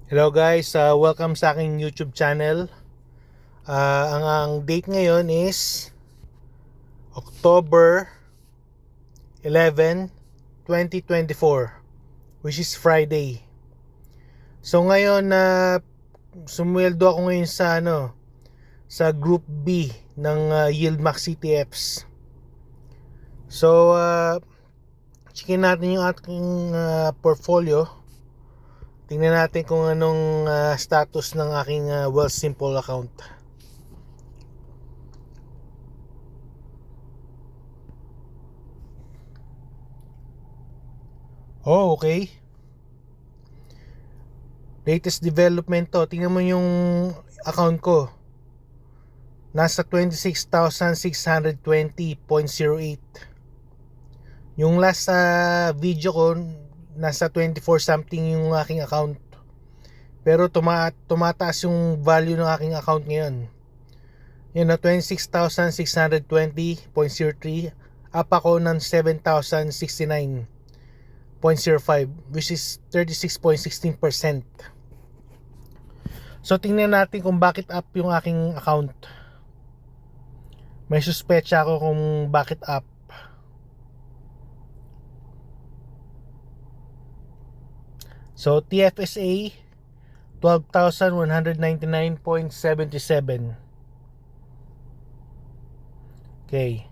Hello guys, welcome sa aking YouTube channel. Ang date ngayon is October 11, 2024, which is Friday. So ngayon sumweldo ako ngayon sa Group B ng Yieldmax ETFs. So checkin natin yung ating portfolio. Tingnan natin kung anong status ng aking Wealthsimple account. Oh, okay. Latest development to. Tingnan mo yung account ko. Nasa 26,620.08. Yung last video ko, nasa 24 something yung aking account. Pero tumataas yung value ng aking account ngayon. Yun na 26,620.03. Up ako ng 7,069.05, which is 36.16%. So tingnan natin kung bakit up yung aking account. May suspecha ako kung bakit up. So TFSA 12,199.77. Okay.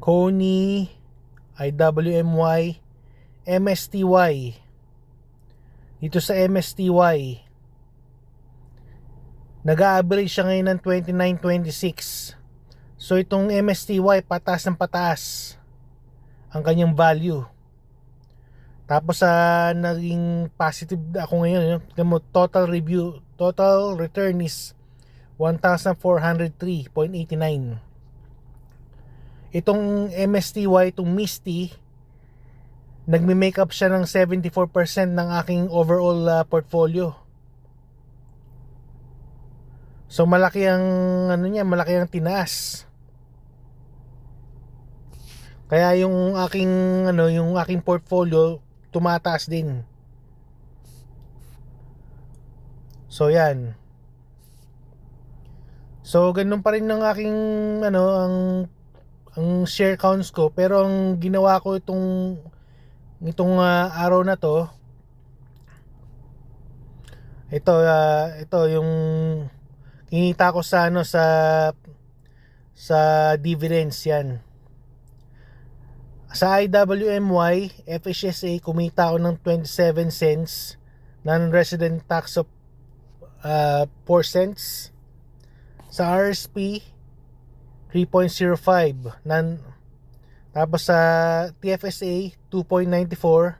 Coney, IWMY, MSTY. Dito sa MSTY, nag-a-average siya ngayon ng 29.26. So itong MSTY pataas ng pataas ang kanyang value. Tapos naging positive ako ngayon. Total return is 1,403.89. Itong MSTY, itong MISTY, nagme-make up siya ng 74% ng aking overall portfolio. So malaki ang malaki ang tinaas. Kaya yung aking portfolio tumataas din. So yan. So ganun pa rin ng aking ang share counts ko, pero ang ginawa ko itong araw na to, ito yung kinita ko sa dividends yan. Sa IWMY, FHSA, kumita ako ng 27 cents, non-resident tax of 4 cents. Sa RSP, 3.05. Tapos sa TFSA, 2.94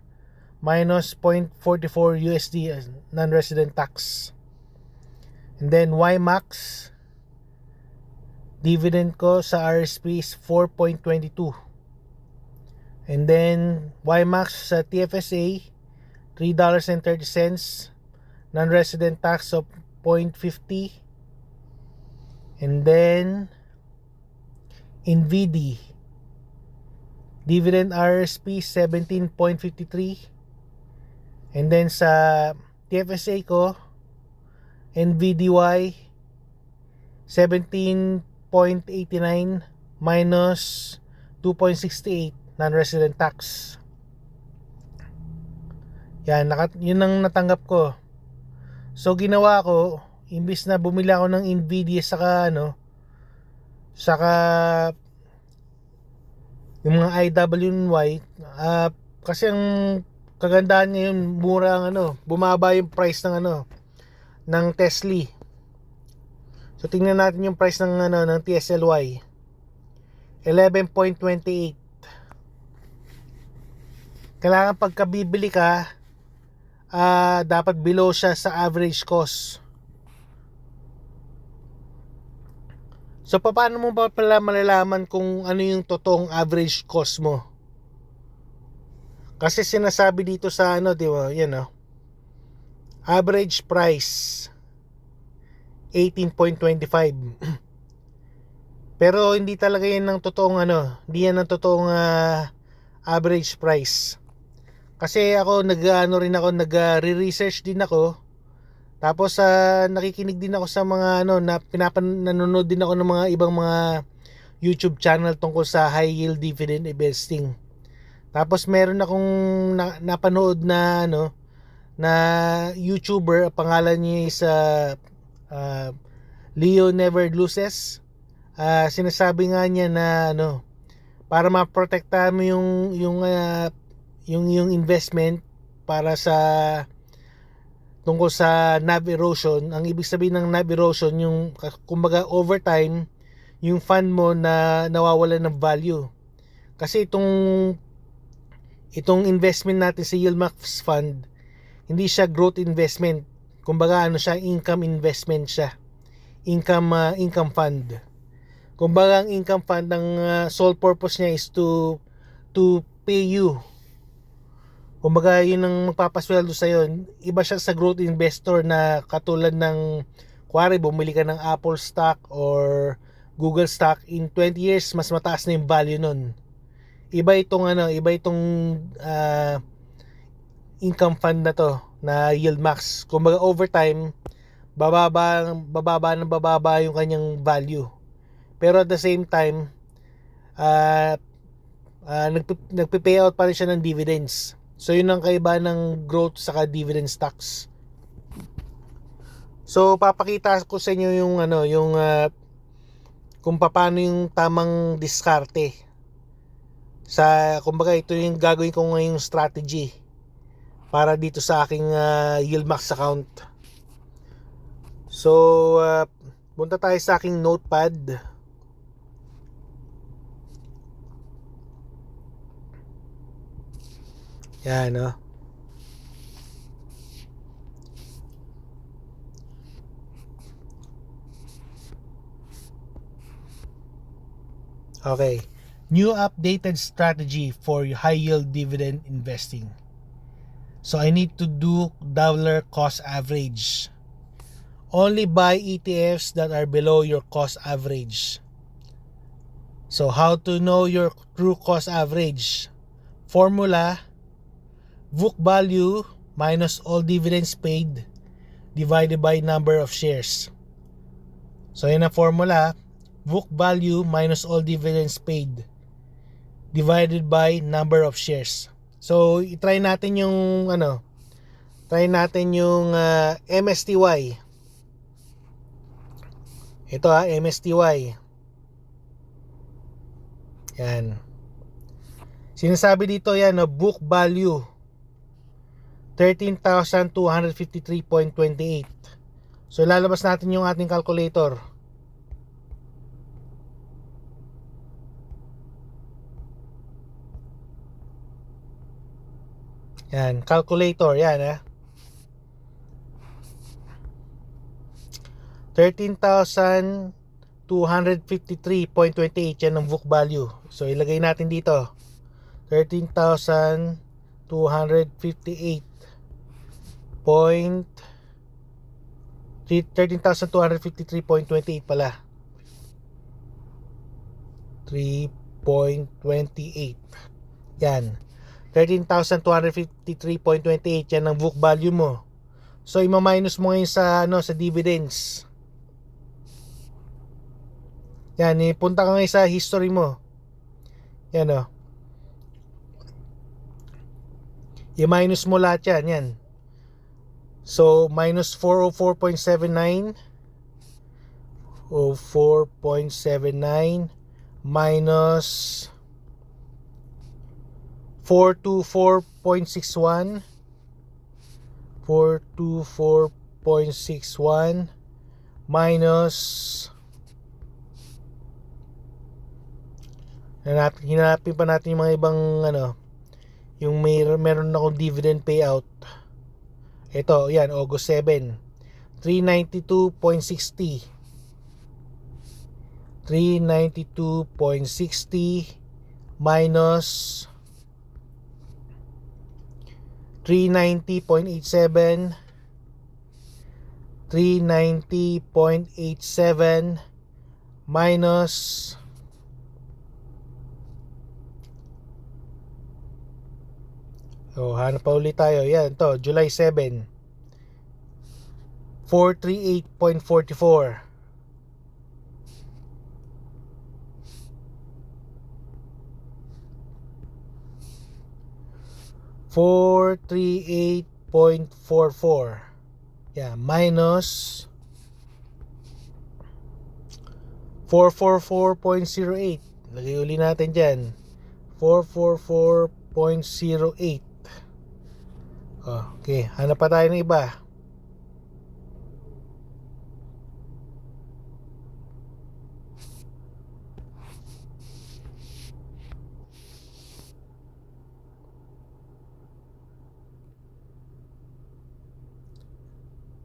minus 0.44 USD non-resident tax. And then YMAX, dividend ko sa RSP is 4.22. And then YMAX sa TFSA, $3.30, non-resident tax of 0.50. And then NVD, dividend RSP 17.53. And then sa TFSA ko, NVDY 17.89 minus 2.68 non-resident tax. Yan, yun ang natanggap ko. So ginawa ko, imbis na bumili ako ng NVIDIA saka yung mga IWY, kasi ang kagandahan ngayon, mura ang bumaba yung price ng Tesla. So tingnan natin yung price ng TSLY. 11.28. Kailangan pagka bibili ka, dapat below siya sa average cost. So paano mo ba pala malalaman kung ano yung totoong average cost mo? Kasi sinasabi dito sa di ba, yan average price 18.25. Pero hindi talaga yan ng totoong hindi yan ng totoong average price. Kasi ako nag-research din ako. Tapos nakikinig din ako sa mga nanonood din ako ng mga ibang mga YouTube channel tungkol sa high yield dividend investing. Tapos meron akong napanood na YouTuber, pangalan niya is uh, Leo Never Loses. Sinasabi nga niya na para maprotektahan mo yung investment para sa tungkol sa NAV erosion. Ang ibig sabihin ng NAV erosion, yung kumbaga over time yung fund mo na nawawalan ng value. Kasi itong investment natin sa Yieldmax Fund, hindi siya growth investment. Kumbaga siya, income investment siya. Income fund. Kumbaga ang income fund, ang sole purpose niya is to pay you. Kumbaga yun ang magpapasweldo sa iyo. Iba siya sa growth investor na katulad ng kuwari bumili ka ng Apple stock or Google stock, in 20 years mas mataas na yung value nun. Iba itong income fund na to, na Yieldmax. Kumbaga over time bababa yung kanyang value. Pero at the same time nagpe-pay out pa rin siya ng dividends. So yun ang kaiba ng growth saka dividend stocks. So papakita ko sa inyo yung kung paano yung tamang diskarte. Kumbaga ito yung gagawin ko ngayong strategy para dito sa aking Yieldmax account. So punta tayo sa aking notepad. Yan, Okay. New updated strategy for high yield dividend investing. So I need to do dollar cost average. Only buy ETFs that are below your cost average. So how to know your true cost average? Formula: book value minus all dividends paid divided by number of shares. So yun ang formula: book value minus all dividends paid divided by number of shares. So i-try natin yung MSTY. Ito MSTY. Yan. Sinasabi dito book value 13,253.28. So lalabas natin yung ating calculator. Yan, calculator yan 13,253.28 yan ang book value. So ilagay natin dito 13,253.28 pala. 3.28. Yan. 13,253.28 yan ang book value mo. So i-minus mo ngayon sa dividends. Yan, punta ka ngayon sa history mo. Yan i-minus mo lahat yan. So minus 404.79 minus 424.61 minus hinanapin pa natin yung mga ibang yung meron akong dividend payout. Ito yan, August 7, 392.60 minus 390.87 minus So, hanap pa ulit tayo. Yan, to, July 7. 438.44. 438.44. Yeah, minus 444.08. Lagay uli natin dyan. 444.08. Okay, hanap pa tayo ng iba.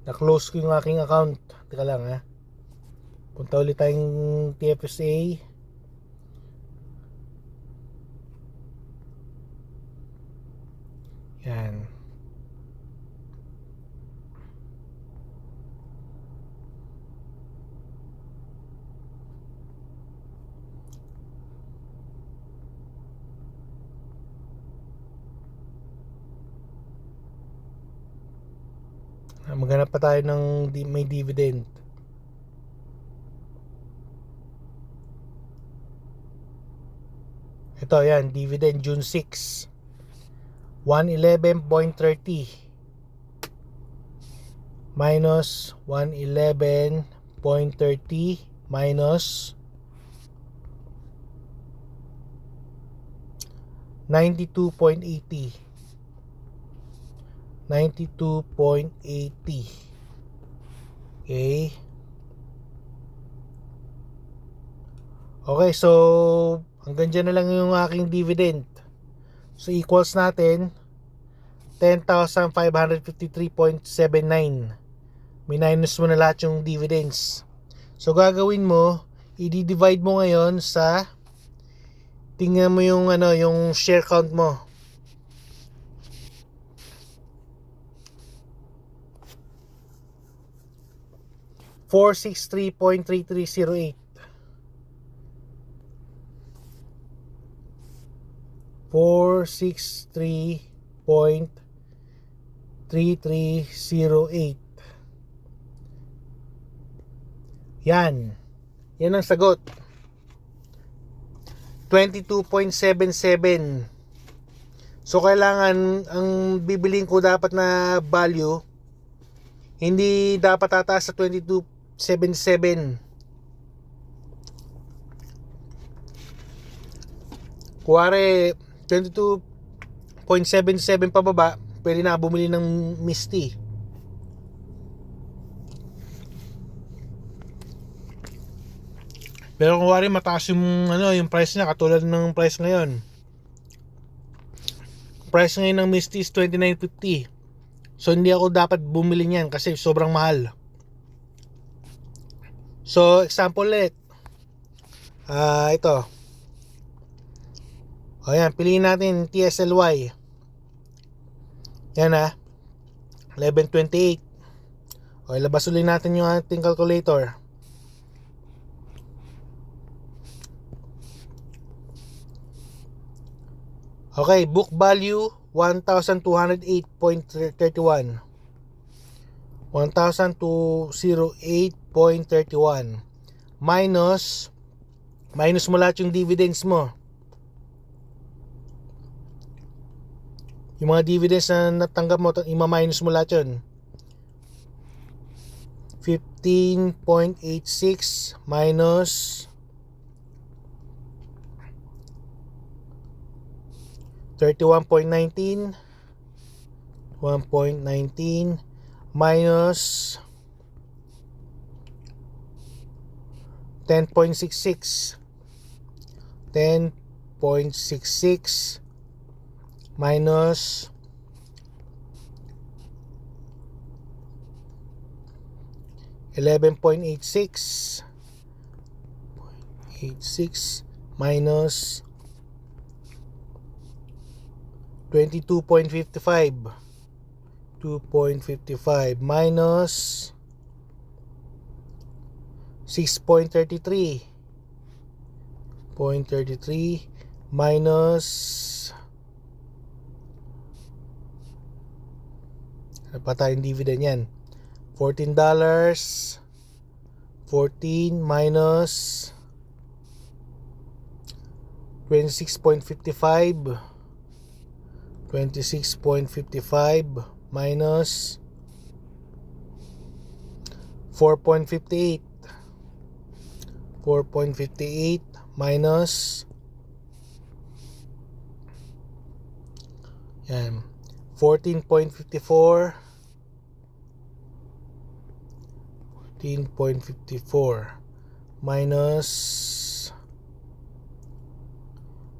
Na-close ko yung aking account. Teka lang ha. Punta ulit tayong TFSA. Yan. Maghanap pa tayo ng may dividend. Ito yan, dividend June 6. 111.30 minus 111.30 minus 92.80. 92.80. Okay. Okay, so hanggang dyan na lang yung aking dividend. So equals natin 10,553.79. Minus mo na lahat yung dividends. So gagawin mo, i-divide mo ngayon sa, tingnan mo yung yung share count mo. $463.3308. 463.3308. Yan. Yan ang sagot. 22.77. So kailangan ang bibiling ko dapat na value hindi dapat tataas sa 22.77. Kuwari 22.77 pababa, pwede na bumili ng Misty. Pero kung kuwari mataas yung yung price niya, katulad ng price ngayon. Price ngayon ng Misty is $29.50. So hindi ako dapat bumili niyan kasi sobrang mahal. So example ulit. Ito. Ayan, piliin natin TSLY. Yan 11.28. Okay, labas ulit natin yung ating calculator. Okay, book value 1,208.31. 1,208.31 minus mo lahat yung dividends mo. Yung mga dividends na natanggap mo, ima-minus mo lahat yun. 15.86 minus 31.19 1.19 minus 10.66 10.66 minus 11.86 minus 22.55 2.55 minus 6.33 minus pa tayong dividend yan. $14, 14 minus 26.55, 26.55 minus 4.58, 4.58 minus yan 14.54, 14.54 minus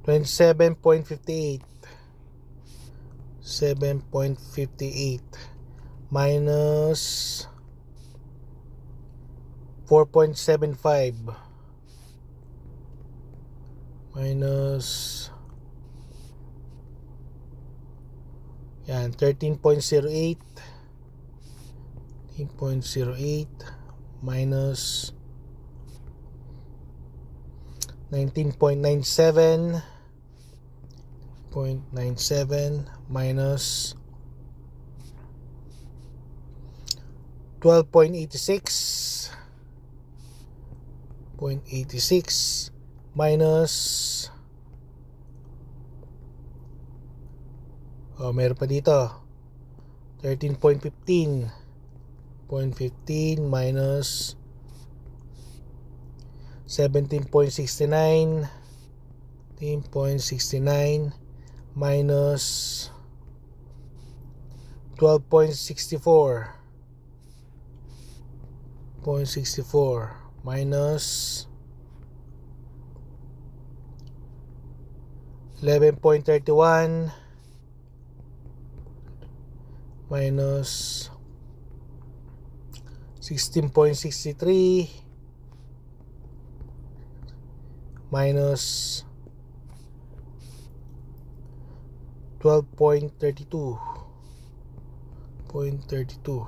27.58, 7.58 minus 4.75 minus yan 13.08, 13.08 minus 19.97, 0.97 minus 12.86, 0.86 minus meron pa dito 13.15, 0.15 minus 17.69, 17.69 minus 12.64, 0.64 minus 11.31 minus 16.63 minus 12.32, 0.32.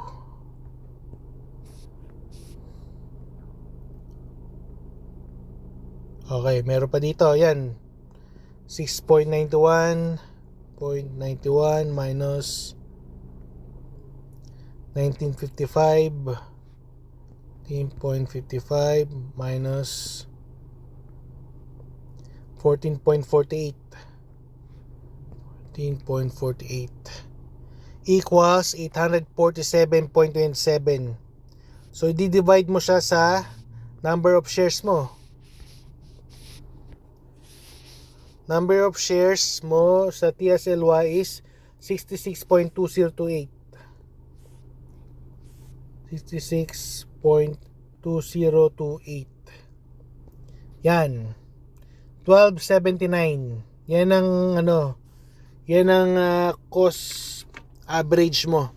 Okay, meron pa dito, yan 6.91, 0.91 minus 19.55, 19.55 minus 14.48, 14.48 equals 847.27. So i-divide mo siya sa number of shares mo. Number of shares mo sa TSLY is 66.2028. 66.2028. Yan. 1279. Yan ang yan ang cost average mo.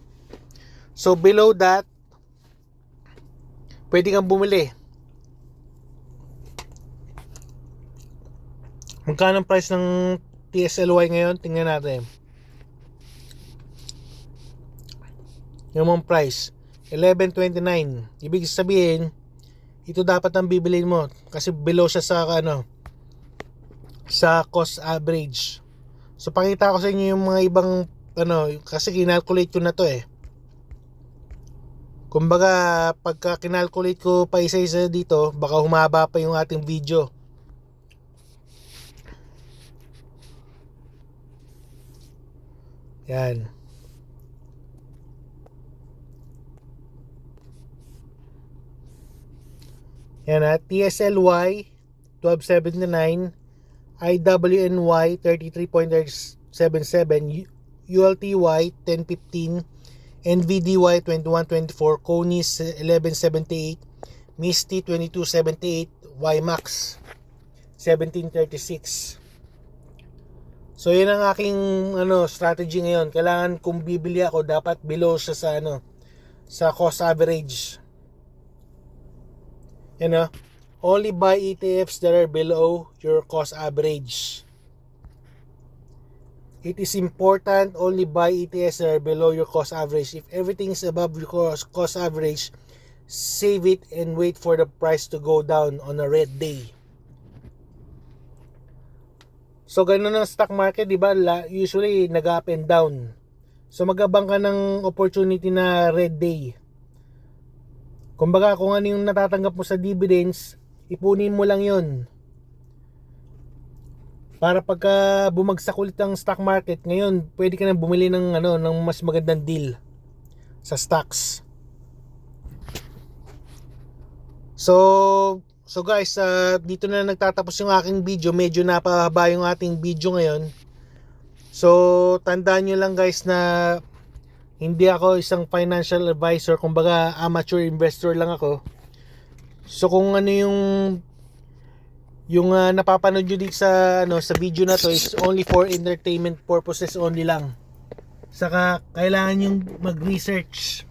So below that, pwede kang bumili. Magkano ang price ng TSLY ngayon? Tingnan natin. Yung mong price 11.29. Ibig sabihin, ito dapat ang bibilin mo kasi below siya sa sa cost average. So pakita ko sa inyo yung mga ibang kasi kinalculate ko na to eh. Kumbaga pagka kinalculate ko pa isa-isa dito, baka humaba pa yung ating video. Yan. Yan na, TSLY 1279, IWNY 33.77, ULTY 1015, NVDY 2124, CONIS 1178, MISTI 2278, YMAX 1736. So yan ang aking strategy ngayon. Kailangan kung bibili ako, dapat below siya sa sa cost average. Only buy ETFs that are below your cost average. It is important only buy ETFs that are below your cost average. If everything is above your cost average, save it and wait for the price to go down on a red day. So ganun ang stock market, 'di ba? Usually nag-up and down. So magabang ka ng opportunity na red day. Kumbaga kung ano yung natatanggap mo sa dividends, ipunin mo lang yon. Para pagka bumagsak ulit ang stock market, ngayon pwede ka na bumili ng ng mas magandang deal sa stocks. So guys, dito na nagtatapos yung aking video. Medyo napahaba yung ating video ngayon. So tandaan nyo lang guys na hindi ako isang financial advisor, kumbaga amateur investor lang ako. So kung ano yung napapanood nyo dito sa sa video na to is only for entertainment purposes only lang. Saka kailangan yung mag-research.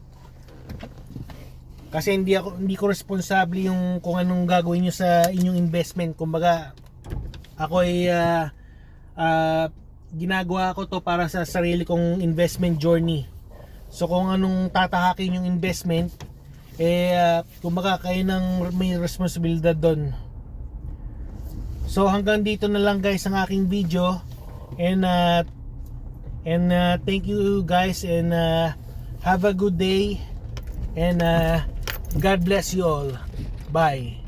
Kasi hindi ko responsable yung kung anong gagawin niyo sa inyong investment. Kumbaga ako ay ginagawa ko to para sa sarili kong investment journey. So kung anong tatahakin yung investment, kumbaga kayo nang may responsibilidad doon. So hanggang dito na lang guys ang aking video, and thank you guys, and have a good day, and God bless you all. Bye.